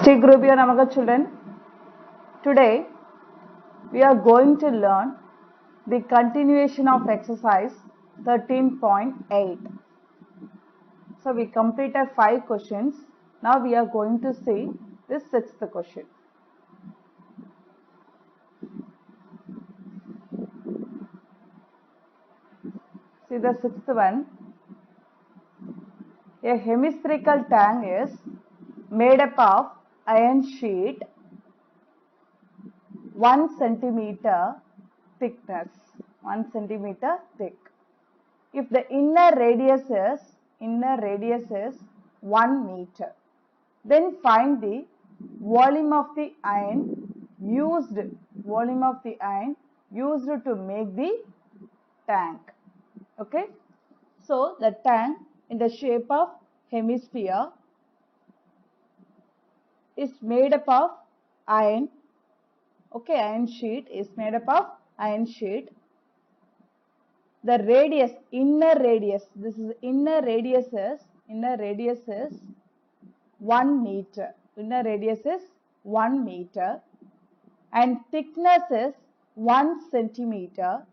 Sri Gurubhyo Namaha children. Today we are going to learn the continuation of exercise 13.8. So we completed 5 questions. Now we are going to see the 6th question. See the 6th one. A hemispherical tank is made up of iron sheet 1 centimeter thickness, 1 centimeter thick. If the inner radius is 1 meter, then find the volume of the iron used to make the tank. Okay, so the tank in the shape of hemisphere is made up of iron. Okay, iron sheet is made up of iron sheet. The radius, inner radius is 1 meter. Inner radius is 1 meter and thickness is 1 centimeter.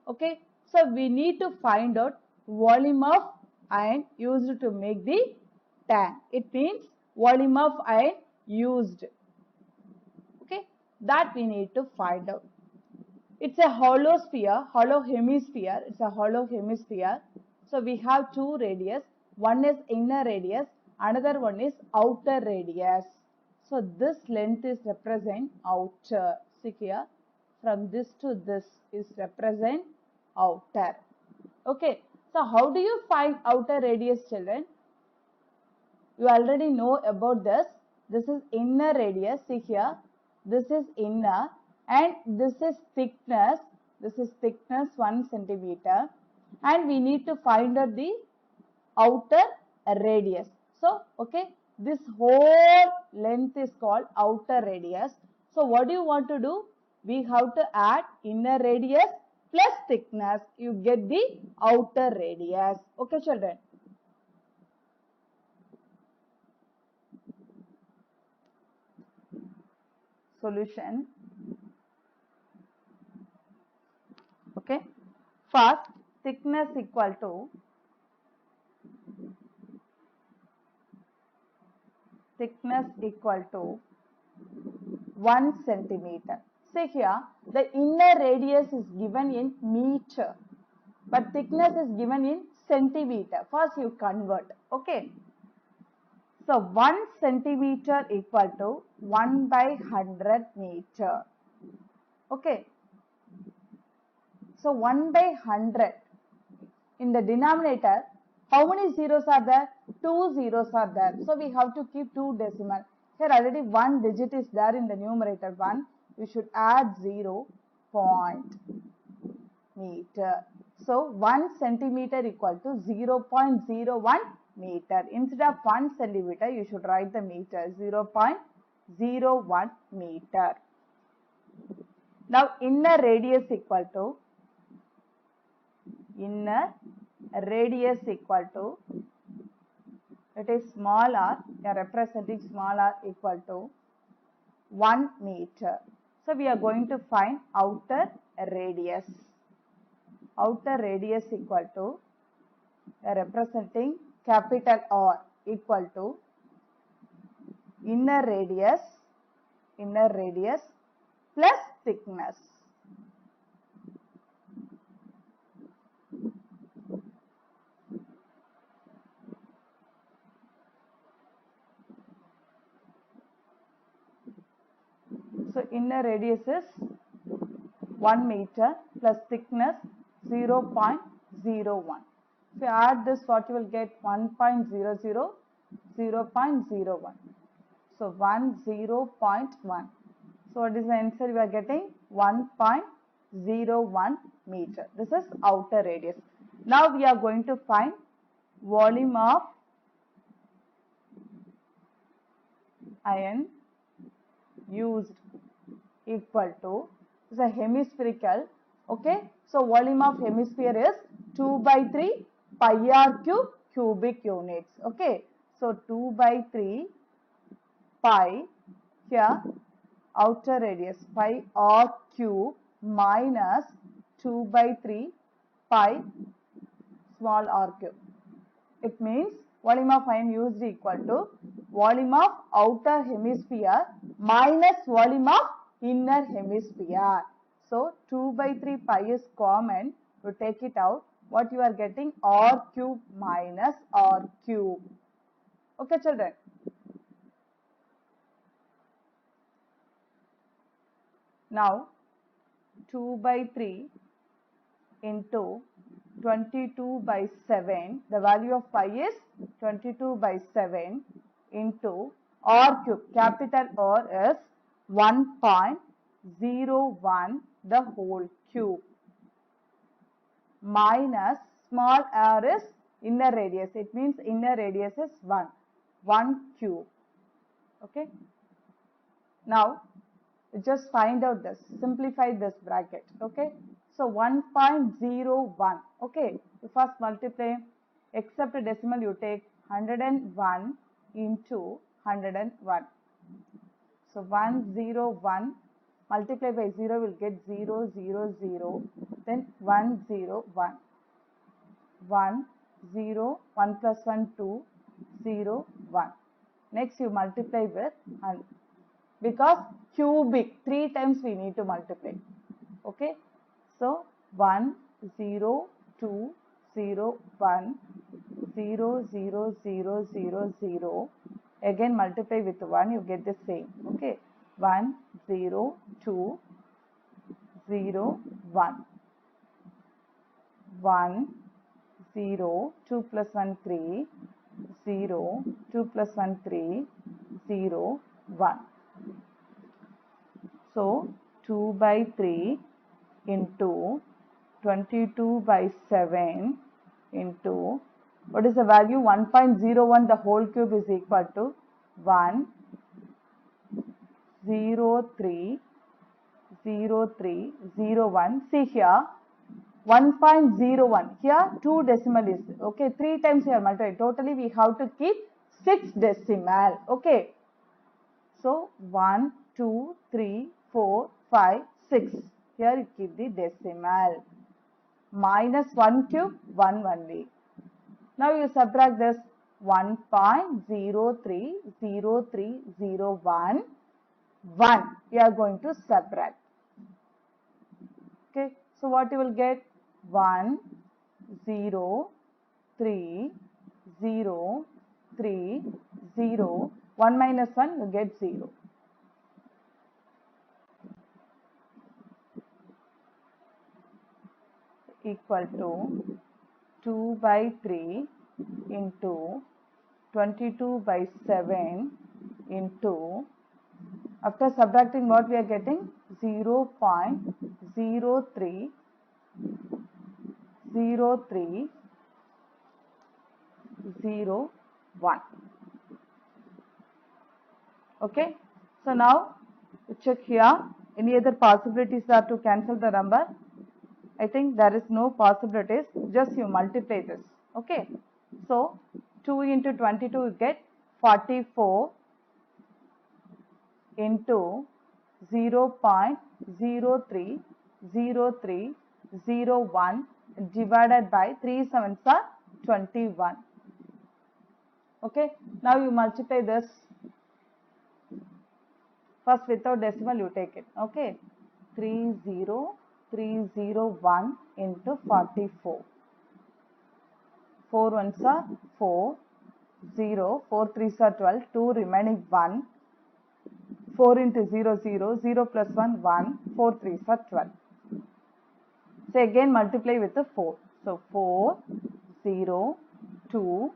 Okay, so we need to find out volume of iron used to make the tank. It means volume of iron used. Okay, that we need to find out. It's a hollow hemisphere. It's a hollow hemisphere. So we have two radius. One is inner radius. Another one is outer radius. So this length is represent outer. See here, from this to this is represent outer. Okay. So how do you find outer radius, children? You already know about this. This is inner radius. See here, this is inner. And this is thickness 1 centimeter, and we need to find out the outer radius. So okay, this whole length is called outer radius. So what do you want to do? We have to add inner radius plus thickness. You get the outer radius. Okay, children. Solution. Okay, first thickness equal to 1 centimeter. See here, the inner radius is given in meter, but thickness is given in centimeter. First you convert. Okay, so 1 centimeter equal to 1 by 100 meter. Okay, so 1 by 100. In the denominator, how many zeros are there? 2 zeros are there. So we have to keep 2 decimal. Here already 1 digit is there in the numerator 1. We should add 0 point meter. So 1 centimeter equal to 0.01 meter. Instead of 1 centimeter, you should write the meter 0.01 meter. Now inner radius equal to it is small r, we are representing small r equal to 1 meter. So we are going to find outer radius. Outer radius equal to, we are representing capital R equal to inner radius plus thickness. So inner radius is 1 meter plus thickness 0.01. If you add this, what you will get? 1.00, 0.01. So 10.1. So what is the answer we are getting? 1.01 meter. This is outer radius. Now we are going to find volume of iron used equal to, is a hemispherical. Okay, so volume of hemisphere is 2 by 3 pi r cube cubic units. Okay, so 2 by 3 pi here outer radius pi r cube minus 2 by 3 pi small r cube. It means volume of ion used equal to volume of outer hemisphere minus volume of inner hemisphere. So 2 by 3 pi is common. You take it out. What you are getting? R cube minus R cube. Okay, children. Now 2 by 3 into 22 by 7. The value of pi is 22 by 7 into R cube. Capital R is 1.01 the whole cube minus small r is inner radius. It means inner radius is 1 cube. Okay. Now just find out this, simplify this bracket. Okay, so 1.01. okay, you first multiply, except decimal you take 101 into 101. So 101 multiply by 0 will get 0 0 0, then 101 1 0 1 plus 1 2 0 1. Next you multiply with 100. Because cubic 3 times we need to multiply. Okay, so 1 0 2 0 1 0 0 0 0 0. Again multiply with 1, you get the same. Okay, 1 0 2 0 1 1 0 2 plus 1 3 0 2 plus 1 3 0 1. So 2 by 3 into 22 by 7 into, what is the value? 1.01 the whole cube is equal to 10301. See here 1.01. Here 2 decimal is, okay, 3 times here multiply. Totally we have to keep 6 decimal. Okay. So 1, 2, 3, 4, 5, 6. Here you keep the decimal. Minus 1 cube, 1 only. Now you subtract this 1.030301. 1. You are going to subtract. Okay. So what you will get? 1, 0, 3, 0, 3, 0. 1 minus 1, you get 0. Equal to 2 by 3 into 22 by 7 into, after subtracting what we are getting? 0.030301. Okay. So now check here. Any other possibilities are to cancel the number? I think there is no possibilities. Just you multiply this. Okay. So 2 into 22 you get 44 into 0.030301 divided by 3 sevens are 21. Okay. Now you multiply this. First without decimal you take it. Okay. 30301 into 44. 4 ones are 4. 0. 4 3s are 12. 2 remaining 1. 4 into 0 0. 0 plus 1 1. 4 3s are 12. So again multiply with the 4. So 4 0 2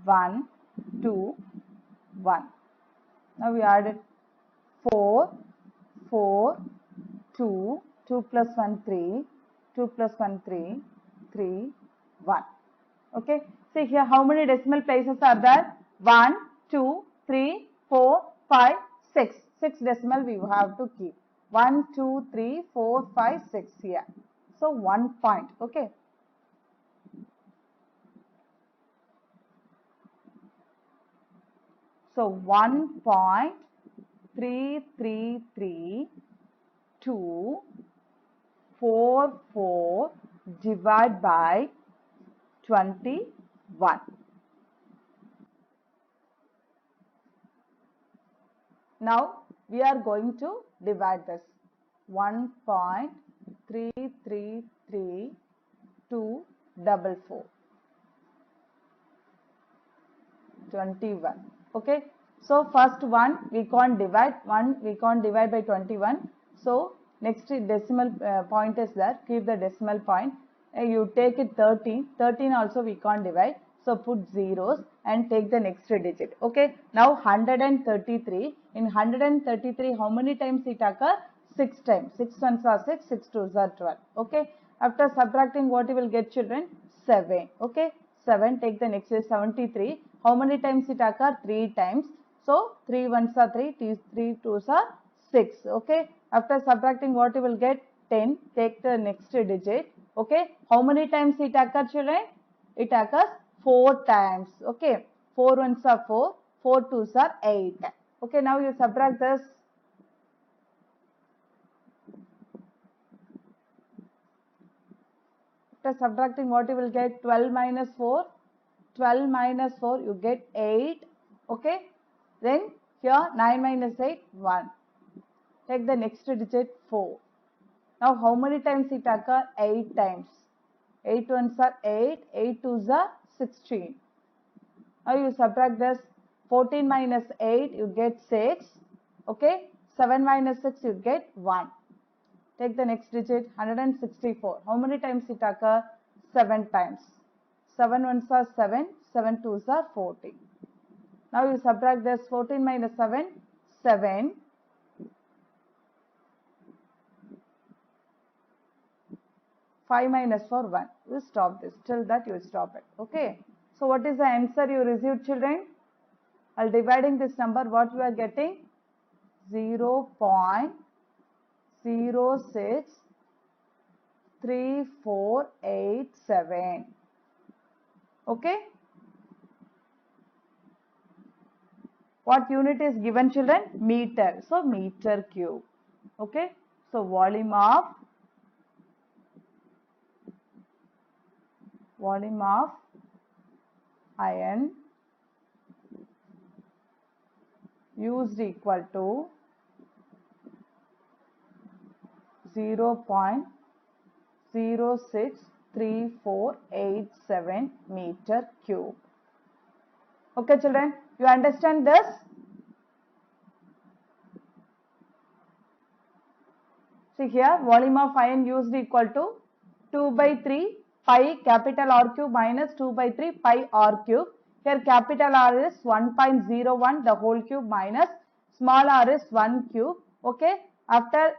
1 2 1. Now we added 4 4 2 2 plus 1 3 2 plus 1 3 3 1. Okay. See here how many decimal places are there? 1 2 3 4 5 6. 6 decimal we have to keep. 1 2 3 4 5 6 here. So 1 point. Okay. So 1.030301 333244 divided by 21. Now we are going to divide this. 1.333244. 21. Okay. So first one we can't divide. We can't divide by 21. So next decimal point is there. Keep the decimal point. You take it 13. 13 also we can't divide. So put zeros and take the next digit. Okay. Now 133. In 133, how many times it occurs? 6 times. 6 ones are 6. 6 twos are 12. Okay. After subtracting, what you will get, children? 7. Okay. 7. Take the next is 73. How many times it occurs? 3 times. So 3 ones are 3. 3 twos are 6. Okay. After subtracting, what you will get? 10. Take the next digit. Okay. How many times it occurs, children? It occurs 4 times. Okay. 4 ones are 4. 4 twos are 8. Okay. Now you subtract this. After subtracting, what you will get? 12 minus 4. 12 minus 4, you get 8. Okay. Then here 9 minus 8, 1. Take the next digit 4. Now how many times it occurs? 8 times. 8 ones are 8. 8 twos are 16. Now you subtract this. 14 minus 8, you get 6. Okay. 7 minus 6, you get 1. Take the next digit, 164. How many times it occurs? 7 times. 7 ones are 7. 7 twos are 14. Now you subtract this. 14 minus 7, 7. 5 minus 4, 1. You stop this. Till that you stop it. Okay. So what is the answer you received, children? While dividing this number, what you are getting? 0.063487. Okay. What unit is given, children? Meter. So meter cube. Okay. So volume of iron used equal to 0.063487 meter cube. Okay, children, you understand this? See here, volume of iron used equal to 2 by 3 pi capital R cube minus 2 by 3 pi R cube. Here capital R is 1.01 the whole cube minus small r is 1 cube. Okay. After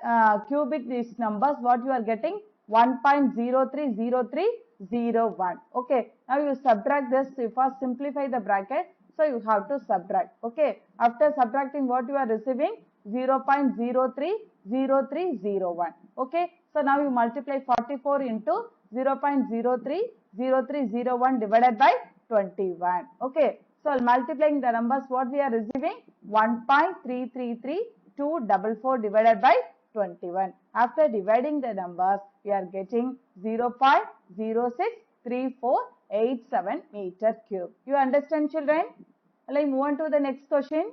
cubic these numbers, what you are getting? 1.030301. Okay. Now you subtract this. You first simplify the bracket. So you have to subtract. Okay. After subtracting, what you are receiving? 0.030301. Okay. So now you multiply 44 into 0.030301 divided by 21. Okay. So multiplying the numbers, what we are receiving? 1.333244 divided by 21. After dividing the numbers, we are getting 0.063487 meter cube. You understand, children? Let's move on to the next question.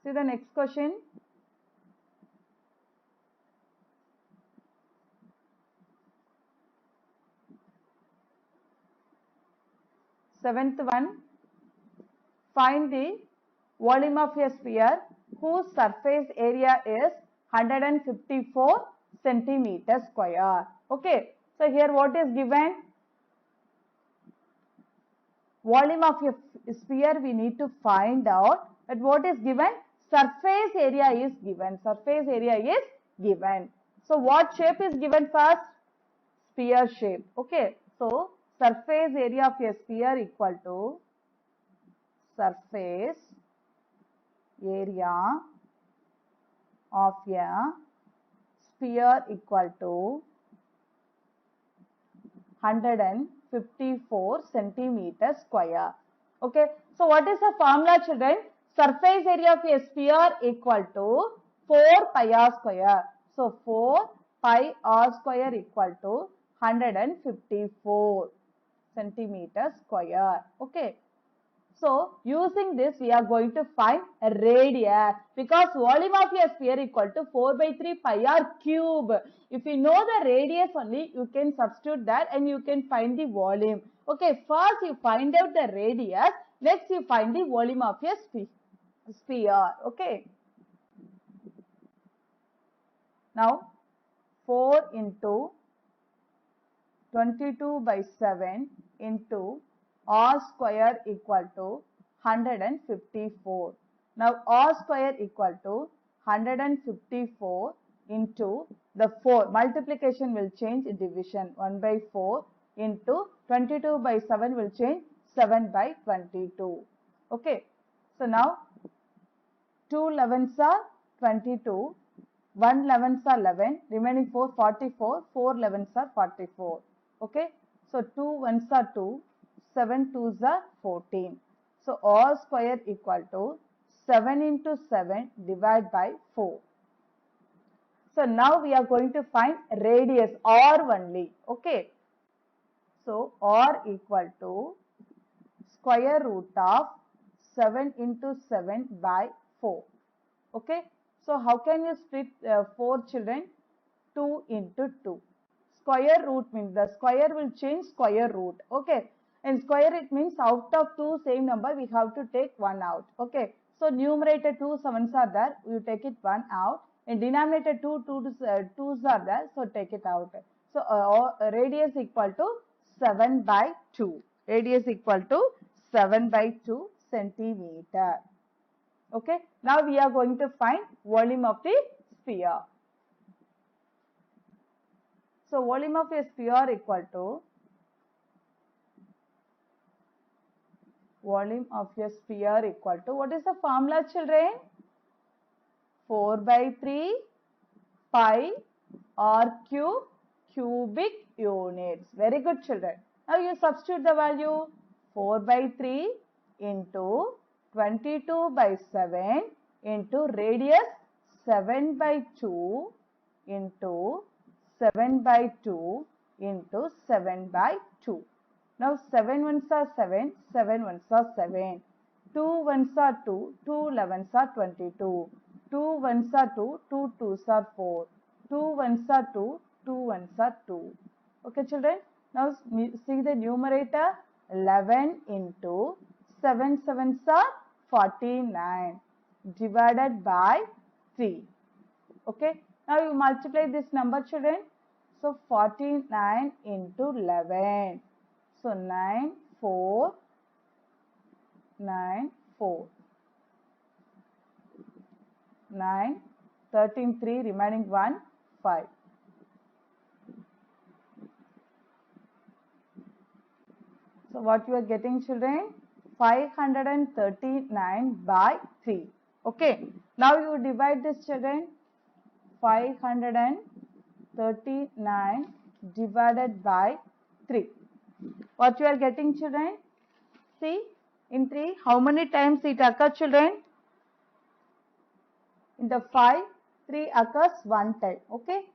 See the next question. Seventh one. Find the volume of a sphere whose surface area is 154 centimeter square. Okay. So here what is given? Volume of a sphere we need to find out. But what is given? Surface area is given. Surface area is given. So what shape is given first? Sphere shape. Okay. So surface area of a sphere equal to surface area of a sphere equal to 154 centimeter square. Okay, so what is the formula, children? Surface area of a sphere equal to 4 pi r square. So 4 pi r square equal to 154 centimeter square. Okay. So using this we are going to find a radius because volume of a sphere equal to 4 by 3 pi r cube. If you know the radius only, you can substitute that and you can find the volume. Okay, first you find out the radius, next you find the volume of a sphere. Okay. Now 4 into 22 by 7 into r square equal to 154. Now r square equal to 154 into the 4. Multiplication will change division 1 by 4 into 22 by 7 will change 7 by 22. Okay. So now 2 11s are 22. 1 11s are 11. Remaining 4 44. 4 11s are 44. Okay, so 2 1s are 2, 7 2s are 14. So r square equal to 7 into 7 divided by 4. So now we are going to find radius r only. Okay, so r equal to square root of 7 into 7 by 4. Okay, so how can you split 4 children? 2 into 2. Square root means the square will change square root. Okay, and square it means out of 2 same number we have to take 1 out. Okay, so numerator 2 sevens are there, you take it 1 out, and denominator 2 2's are there, so take it out. So radius equal to 7 by 2. Radius equal to 7 by 2 centimeter. Okay, now we are going to find volume of the sphere. So volume of a sphere equal to what is the formula, children? 4 by 3 pi r cube cubic units. Very good, children. Now you substitute the value 4 by 3 into 22 by 7 into radius 7 by 2 into 7 by 2 into 7 by 2. Now 7 ones are 7, 7 ones are 7. 2 ones are 2, 2 11s are 22. 2 ones are 2, 2 2s are 4. 2 ones are 2, 2 ones are 2. Okay, children. Now see the numerator 11 into 7 sevens are 49 divided by 3. Okay. Now you multiply this number, children. So 49 into 11. So 9 4 9 4 9 13 3 remaining 1 5. So what you are getting, children? 539 by 3. Okay. Now you divide this, children. 539 divided by 3. What you are getting, children? See, in 3, how many times it occurs, children? In the 5, 3 occurs 1 time. Okay.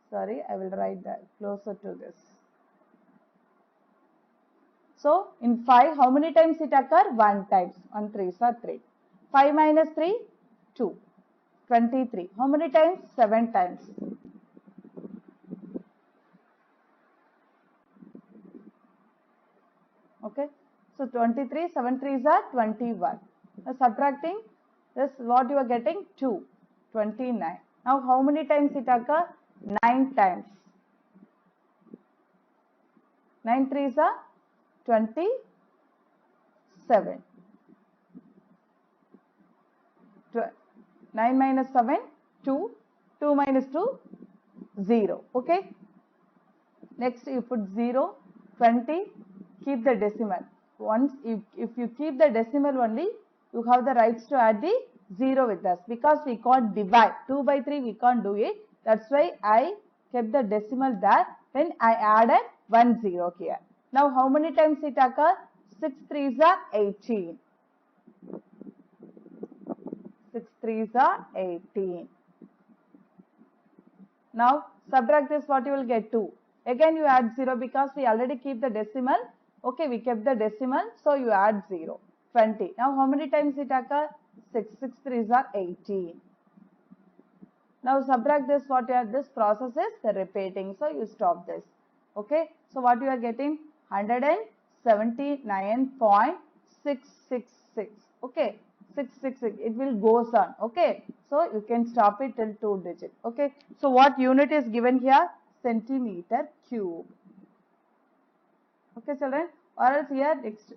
Sorry, I will write that closer to this. So, in 5, how many times it occurs? 1 times. 1 3s are 3. 5 minus 3, 2. 23. How many times? 7 times. Okay. So 23, 7 3s are 21. Now subtracting this, what you are getting? 2. 29. Now how many times it occurs? 9 times. 9 3s are 27. 9 minus 7, 2. 2 minus 2, 0. Okay. Next you put 0, 20. Keep the decimal. Once if you keep the decimal only, you have the rights to add the 0 with us because we can't divide. 2 by 3 we can't do it. That's why I kept the decimal there. Then I added 1 0 here. Now how many times it occurs? 6 threes are 18. 6 threes are 18. Now subtract this, what you will get 2. Again you add 0 because we already keep the decimal. Okay, we kept the decimal, so you add 0. 20. Now how many times it occurs? 6. 6 threes are 18. Now subtract this, what you have, this process is the repeating, so you stop this. Okay, so what you are getting? 179.666. Okay, 666, it will goes on. Okay, so you can stop it till 2 digit. Okay, so what unit is given here? Centimeter cube. Okay children, or else here next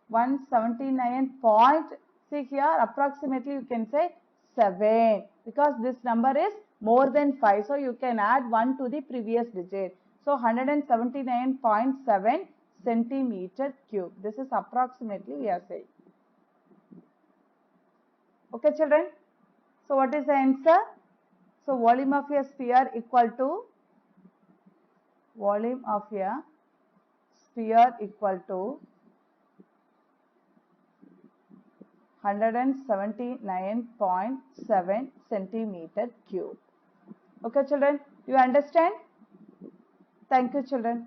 179 point, see here approximately you can say 7 because this number is more than 5, so you can add 1 to the previous digit. So 179.7 centimeter cube. This is approximately we are saying. Okay children, so what is the answer? So volume of a sphere equal to volume of a sphere equal to 179.7 centimeter cube. Okay children, you understand? Thank you children.